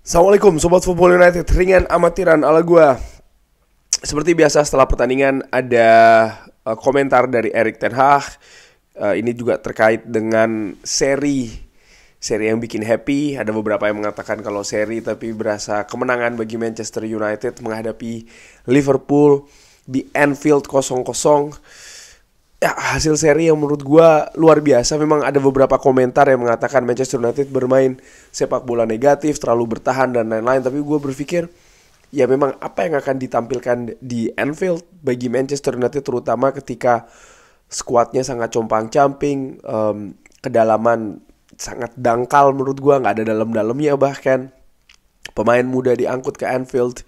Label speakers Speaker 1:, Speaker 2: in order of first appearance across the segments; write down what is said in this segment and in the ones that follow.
Speaker 1: Assalamualaikum Sobat Football United, ringan amatiran ala gua. Seperti biasa setelah pertandingan ada komentar dari Erik ten Hag. Ini juga terkait dengan seri yang bikin happy. Ada beberapa yang mengatakan kalau seri tapi berasa kemenangan bagi Manchester United menghadapi Liverpool di Anfield 0-0. Ya, hasil seri yang menurut gue luar biasa. Memang ada beberapa komentar yang mengatakan Manchester United bermain sepak bola negatif, terlalu bertahan dan lain-lain. Tapi gue berpikir, ya memang apa yang akan ditampilkan di Anfield bagi Manchester United, terutama ketika skuadnya sangat compang-camping, kedalaman sangat dangkal menurut gue, nggak ada dalam-dalamnya bahkan. Pemain muda diangkut ke Anfield,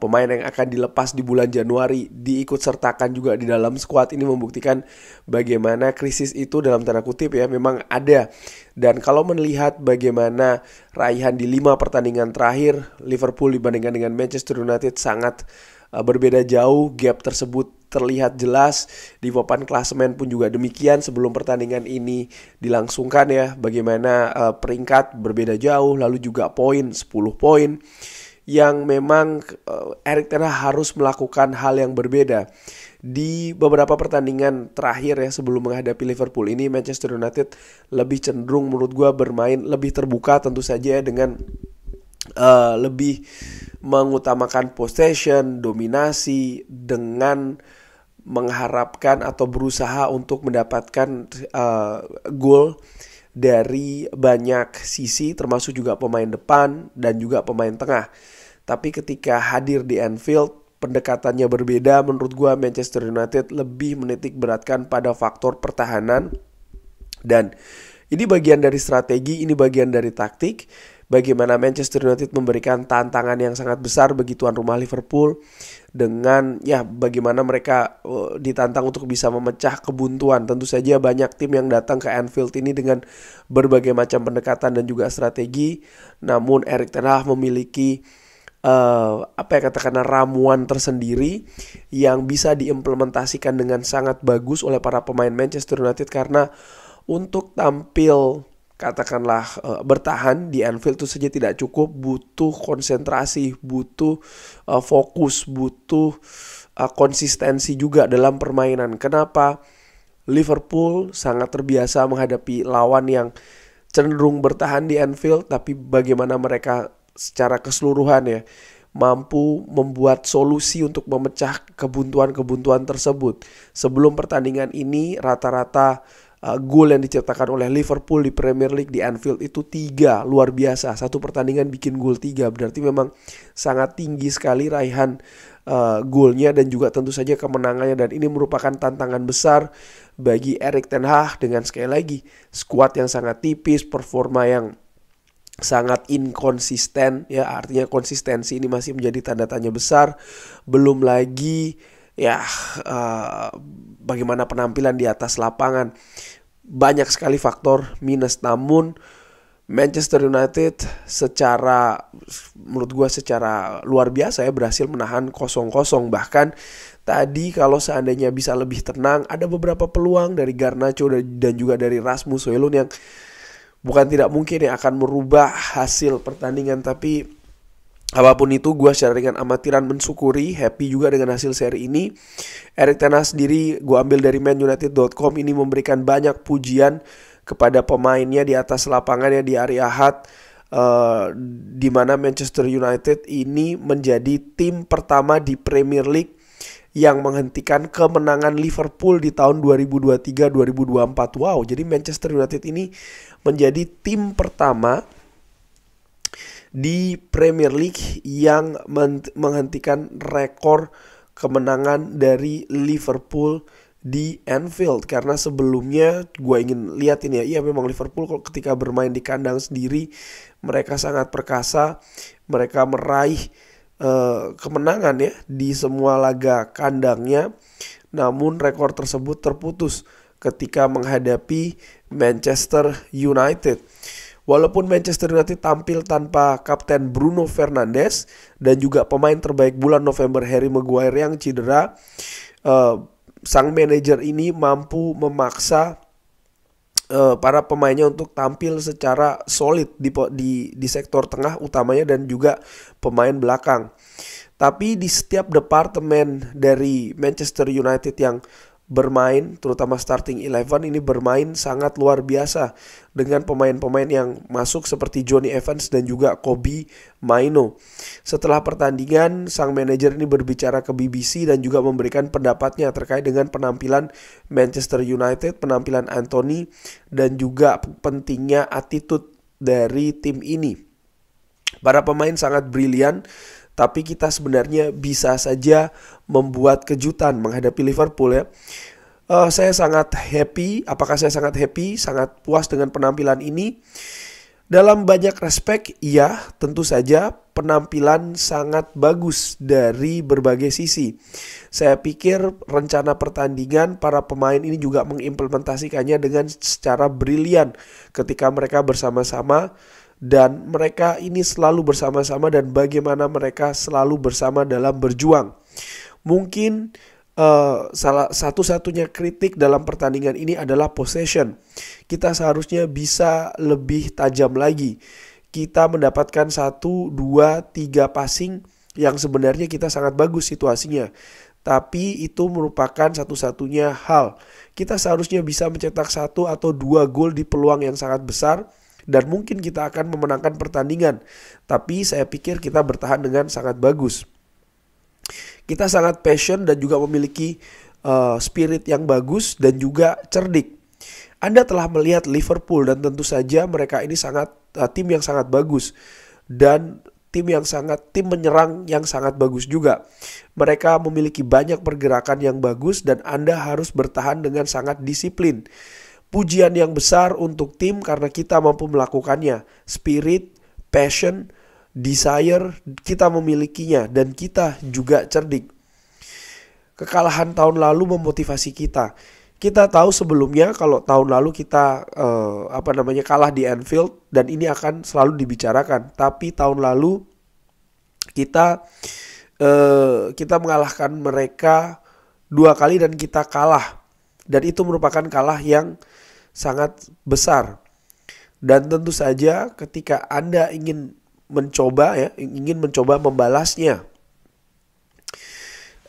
Speaker 1: pemain yang akan dilepas di bulan Januari diikut sertakan juga di dalam skuad. Ini membuktikan bagaimana krisis itu dalam tanda kutip ya memang ada. Dan kalau melihat bagaimana raihan di 5 pertandingan terakhir Liverpool dibandingkan dengan Manchester United sangat berbeda jauh. Gap tersebut terlihat jelas. Di papan klasemen pun juga demikian sebelum pertandingan ini dilangsungkan ya. Bagaimana peringkat berbeda jauh, lalu juga poin 10 poin yang memang Erik ten Hag harus melakukan hal yang berbeda. Di beberapa pertandingan terakhir ya sebelum menghadapi Liverpool ini, Manchester United lebih cenderung menurut gue bermain lebih terbuka tentu saja ya, dengan lebih mengutamakan possession, dominasi, dengan mengharapkan atau berusaha untuk mendapatkan gol dari banyak sisi, termasuk juga pemain depan dan juga pemain tengah. Tapi ketika hadir di Anfield, pendekatannya berbeda. Menurut gua Manchester United lebih menitik beratkan pada faktor pertahanan. Dan ini bagian dari strategi, ini bagian dari taktik. Bagaimana Manchester United memberikan tantangan yang sangat besar bagi tuan rumah Liverpool, dengan ya bagaimana mereka ditantang untuk bisa memecah kebuntuan. Tentu saja banyak tim yang datang ke Anfield ini dengan berbagai macam pendekatan dan juga strategi. Namun Erik ten Hag memiliki katakanlah ramuan tersendiri yang bisa diimplementasikan dengan sangat bagus oleh para pemain Manchester United, karena untuk tampil katakanlah bertahan di Anfield itu saja tidak cukup, butuh konsentrasi, butuh fokus, butuh konsistensi juga dalam permainan. Kenapa? Liverpool sangat terbiasa menghadapi lawan yang cenderung bertahan di Anfield, tapi bagaimana mereka secara keseluruhan ya mampu membuat solusi untuk memecah kebuntuan-kebuntuan tersebut. Sebelum pertandingan ini rata-rata gol yang diciptakan oleh Liverpool di Premier League di Anfield itu 3, luar biasa. Satu pertandingan bikin gol 3, berarti memang sangat tinggi sekali raihan golnya dan juga tentu saja kemenangannya. Dan ini merupakan tantangan besar bagi Erik ten Hag dengan sekali lagi skuad yang sangat tipis, performa yang sangat inkonsisten ya, artinya konsistensi ini masih menjadi tanda tanya besar. Belum lagi ya bagaimana penampilan di atas lapangan, banyak sekali faktor minus. Namun Manchester United menurut gue secara luar biasa ya berhasil menahan 0-0. Bahkan tadi kalau seandainya bisa lebih tenang, ada beberapa peluang dari Garnacho dan juga dari Rasmus Højlund yang bukan tidak mungkin yang akan merubah hasil pertandingan. Tapi apapun itu, gue secara ringan amatiran mensyukuri, happy juga dengan hasil seri ini. Erik ten Hag sendiri, gue ambil dari manunited.com, ini memberikan banyak pujian kepada pemainnya di atas lapangannya di hari Ahad, di mana Manchester United ini menjadi tim pertama di Premier League yang menghentikan kemenangan Liverpool di tahun 2023-2024. Wow, jadi Manchester United ini menjadi tim pertama di Premier League yang menghentikan rekor kemenangan dari Liverpool di Anfield. Karena sebelumnya gue ingin lihat ini ya, iya memang Liverpool ketika bermain di kandang sendiri mereka sangat perkasa, mereka meraih kemenangan ya di semua laga kandangnya. Namun rekor tersebut terputus ketika menghadapi Manchester United. Walaupun Manchester United tampil tanpa kapten Bruno Fernandes dan juga pemain terbaik bulan November Harry Maguire yang cedera, sang manajer ini mampu memaksa para pemainnya untuk tampil secara solid di sektor tengah utamanya dan juga pemain belakang. Tapi di setiap departemen dari Manchester United yang bermain, terutama starting 11 ini bermain sangat luar biasa dengan pemain-pemain yang masuk seperti Johnny Evans dan juga Kobbie Mainoo. Setelah pertandingan, sang manajer ini berbicara ke BBC dan juga memberikan pendapatnya terkait dengan penampilan Manchester United, penampilan Anthony, dan juga pentingnya attitude dari tim ini. Para pemain sangat brilian, tapi kita sebenarnya bisa saja membuat kejutan menghadapi Liverpool ya. Saya sangat happy. Apakah saya sangat happy? Sangat puas dengan penampilan ini. Dalam banyak respek, iya, tentu saja penampilan sangat bagus dari berbagai sisi. Saya pikir rencana pertandingan para pemain ini juga mengimplementasikannya dengan secara brilian ketika mereka bersama-sama. Dan mereka ini selalu bersama-sama dan bagaimana mereka selalu bersama dalam berjuang. Mungkin salah satu-satunya kritik dalam pertandingan ini adalah possession. Kita seharusnya bisa lebih tajam lagi. Kita mendapatkan 1, 2, 3 passing yang sebenarnya kita sangat bagus situasinya. Tapi itu merupakan satu-satunya hal. Kita seharusnya bisa mencetak 1 atau 2 gol di peluang yang sangat besar. Dan mungkin kita akan memenangkan pertandingan. Tapi saya pikir kita bertahan dengan sangat bagus. Kita sangat passion dan juga memiliki spirit yang bagus dan juga cerdik. Anda telah melihat Liverpool dan tentu saja mereka ini sangat tim yang sangat bagus. Dan tim menyerang yang sangat bagus juga. Mereka memiliki banyak pergerakan yang bagus dan Anda harus bertahan dengan sangat disiplin. Pujian yang besar untuk tim karena kita mampu melakukannya. Spirit, passion, desire, kita memilikinya dan kita juga cerdik. Kekalahan tahun lalu memotivasi kita. Kita tahu sebelumnya kalau tahun lalu kita kalah di Anfield dan ini akan selalu dibicarakan. Tapi tahun lalu kita mengalahkan mereka 2 kali dan kita kalah. Dan itu merupakan kalah yang sangat besar. Dan tentu saja ketika Anda ingin mencoba membalasnya.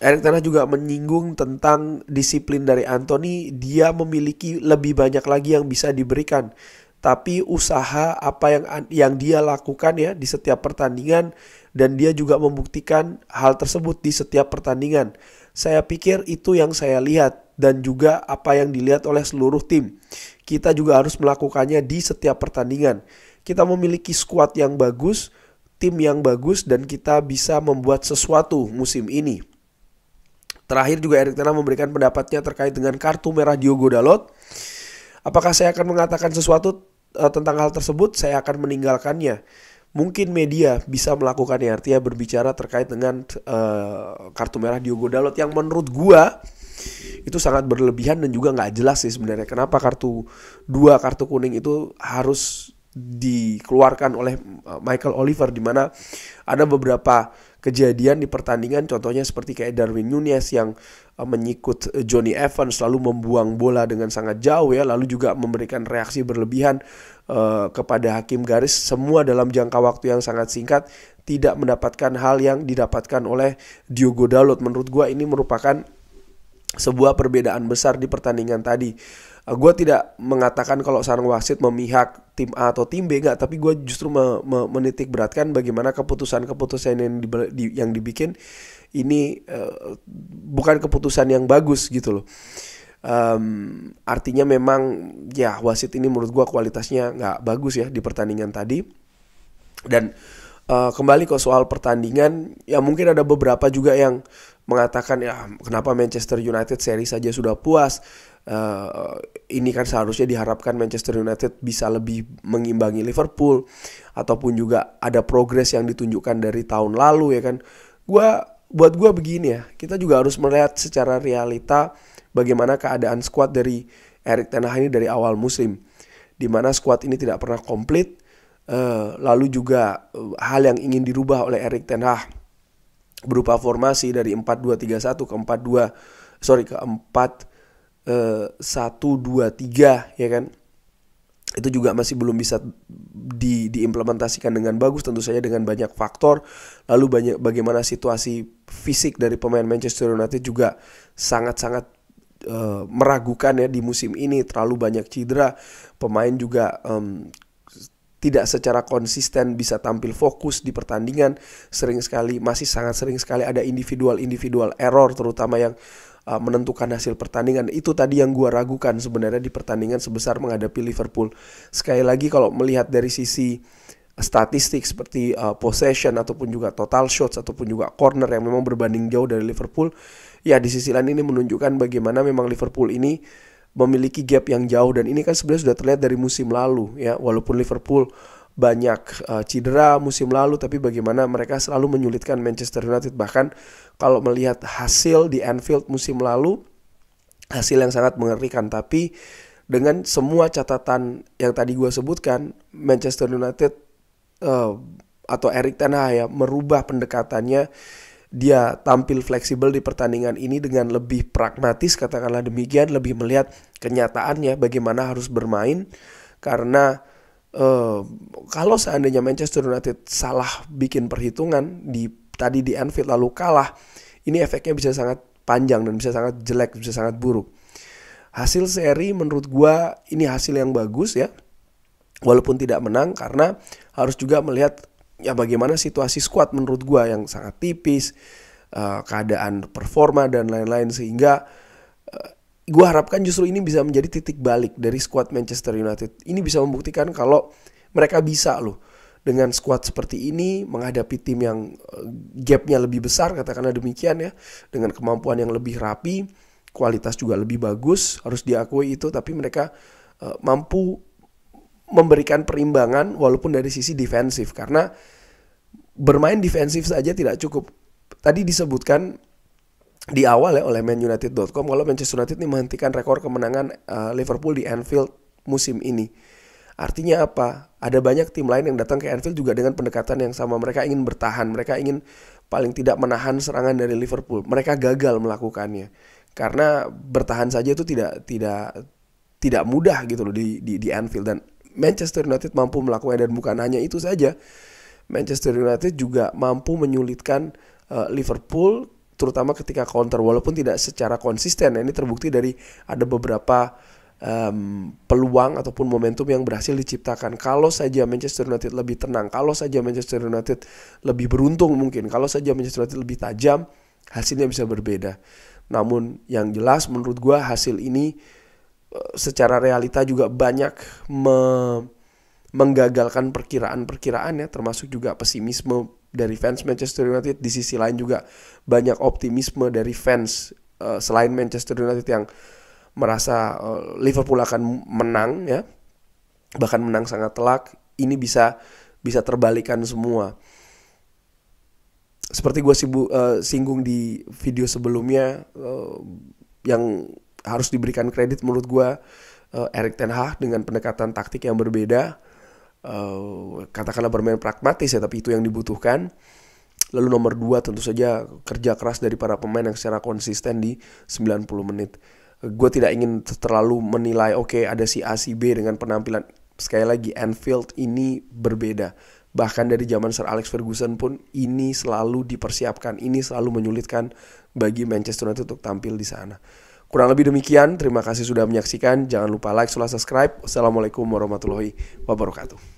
Speaker 1: Erik ten Hag juga menyinggung tentang disiplin dari Anthony. Dia memiliki lebih banyak lagi yang bisa diberikan. Tapi usaha apa yang dia lakukan ya di setiap pertandingan dan dia juga membuktikan hal tersebut di setiap pertandingan. Saya pikir itu yang saya lihat dan juga apa yang dilihat oleh seluruh tim. Kita juga harus melakukannya di setiap pertandingan. Kita memiliki skuad yang bagus, tim yang bagus dan kita bisa membuat sesuatu musim ini. Terakhir juga Erik ten Hag memberikan pendapatnya terkait dengan kartu merah Diogo Dalot. Apakah saya akan mengatakan sesuatu tentang hal tersebut? Saya akan meninggalkannya. Mungkin media bisa melakukannya, artinya berbicara terkait dengan kartu merah Diogo Dalot yang menurut gua itu sangat berlebihan dan juga nggak jelas sih sebenarnya kenapa kartu kuning itu harus dikeluarkan oleh Michael Oliver, di mana ada beberapa kejadian di pertandingan, contohnya seperti kayak Darwin Núñez yang menyikut Johnny Evans lalu membuang bola dengan sangat jauh ya, lalu juga memberikan reaksi berlebihan kepada hakim garis, semua dalam jangka waktu yang sangat singkat, tidak mendapatkan hal yang didapatkan oleh Diogo Dalot. Menurut gua ini merupakan sebuah perbedaan besar di pertandingan tadi. Gue tidak mengatakan kalau sarang wasit memihak tim A atau tim B, enggak, tapi gue justru menitik beratkan bagaimana keputusan-keputusan yang dibikin ini bukan keputusan yang bagus gitu loh. Artinya memang ya wasit ini menurut gue kualitasnya nggak bagus ya di pertandingan tadi. Dan kembali ke soal pertandingan, ya mungkin ada beberapa juga yang mengatakan ya kenapa Manchester United seri saja sudah puas. Ini kan seharusnya diharapkan Manchester United bisa lebih mengimbangi Liverpool ataupun juga ada progres yang ditunjukkan dari tahun lalu ya kan. Buat gue begini ya, kita juga harus melihat secara realita bagaimana keadaan skuad dari Erik ten Hag ini dari awal musim, di mana skuad ini tidak pernah komplit. Lalu juga hal yang ingin dirubah oleh Erik ten Hag berupa formasi dari 4-2-3-1 ke 4-1-2-3 ya kan. itu juga masih belum bisa diimplementasikan dengan bagus, tentu saja dengan banyak faktor. Lalu bagaimana situasi fisik dari pemain Manchester United juga sangat-sangat meragukan ya di musim ini, terlalu banyak cedera. Pemain juga tidak secara konsisten bisa tampil fokus di pertandingan. Masih sangat sering sekali ada individual error, terutama yang menentukan hasil pertandingan. Itu tadi yang gue ragukan sebenarnya di pertandingan sebesar menghadapi Liverpool. Sekali lagi kalau melihat dari sisi statistik seperti possession ataupun juga total shots ataupun juga corner yang memang berbanding jauh dari Liverpool, ya di sisi lain ini menunjukkan bagaimana memang Liverpool ini memiliki gap yang jauh, dan ini kan sebenarnya sudah terlihat dari musim lalu ya. Walaupun Liverpool banyak cedera musim lalu, tapi bagaimana mereka selalu menyulitkan Manchester United. Bahkan kalau melihat hasil di Anfield musim lalu, hasil yang sangat mengerikan. Tapi dengan semua catatan yang tadi gue sebutkan, Manchester United atau Erik ten Hag ya merubah pendekatannya. Dia tampil fleksibel di pertandingan ini dengan lebih pragmatis, katakanlah demikian, lebih melihat kenyataannya bagaimana harus bermain. Karena kalau seandainya Manchester United salah bikin perhitungan tadi di Anfield lalu kalah, ini efeknya bisa sangat panjang dan bisa sangat jelek, bisa sangat buruk. Hasil seri menurut gua ini hasil yang bagus ya, walaupun tidak menang, karena harus juga melihat ya bagaimana situasi skuad menurut gua yang sangat tipis, keadaan performa dan lain-lain, sehingga gue harapkan justru ini bisa menjadi titik balik dari skuad Manchester United. Ini bisa membuktikan kalau mereka bisa loh dengan skuad seperti ini menghadapi tim yang gapnya lebih besar, katakanlah demikian ya, dengan kemampuan yang lebih rapi, kualitas juga lebih bagus, harus diakui itu. Tapi mereka mampu memberikan perimbangan walaupun dari sisi defensif, karena bermain defensif saja tidak cukup. Tadi disebutkan di awal ya oleh manunited.com kalau Manchester United ini menghentikan rekor kemenangan Liverpool di Anfield musim ini. Artinya apa? Ada banyak tim lain yang datang ke Anfield juga dengan pendekatan yang sama. Mereka ingin bertahan, mereka ingin paling tidak menahan serangan dari Liverpool. Mereka gagal melakukannya karena bertahan saja itu tidak mudah gitu loh di Anfield, dan Manchester United mampu melakukannya. Dan bukan hanya itu saja, Manchester United juga mampu menyulitkan Liverpool, terutama ketika counter, walaupun tidak secara konsisten. Ini terbukti dari ada beberapa peluang ataupun momentum yang berhasil diciptakan. Kalau saja Manchester United lebih tenang, kalau saja Manchester United lebih beruntung mungkin, kalau saja Manchester United lebih tajam, hasilnya bisa berbeda. Namun yang jelas menurut gue hasil ini secara realita juga banyak menggagalkan perkiraan ya, termasuk juga pesimisme dari fans Manchester United. Di sisi lain juga banyak optimisme dari fans selain Manchester United yang merasa Liverpool akan menang ya, bahkan menang sangat telak. Ini bisa terbalikan semua. Seperti gue singgung di video sebelumnya, yang harus diberikan kredit menurut gue Erik ten Hag dengan pendekatan taktik yang berbeda. Katakanlah bermain pragmatis ya, tapi itu yang dibutuhkan. Lalu nomor 2 tentu saja kerja keras dari para pemain yang secara konsisten di 90 menit. Gue tidak ingin terlalu menilai ada si A si B dengan penampilan. Sekali lagi, Anfield ini berbeda. Bahkan dari zaman Sir Alex Ferguson pun ini selalu dipersiapkan, ini selalu menyulitkan bagi Manchester United untuk tampil di sana. Kurang lebih demikian, terima kasih sudah menyaksikan. Jangan lupa like, subscribe. Wassalamualaikum warahmatullahi wabarakatuh.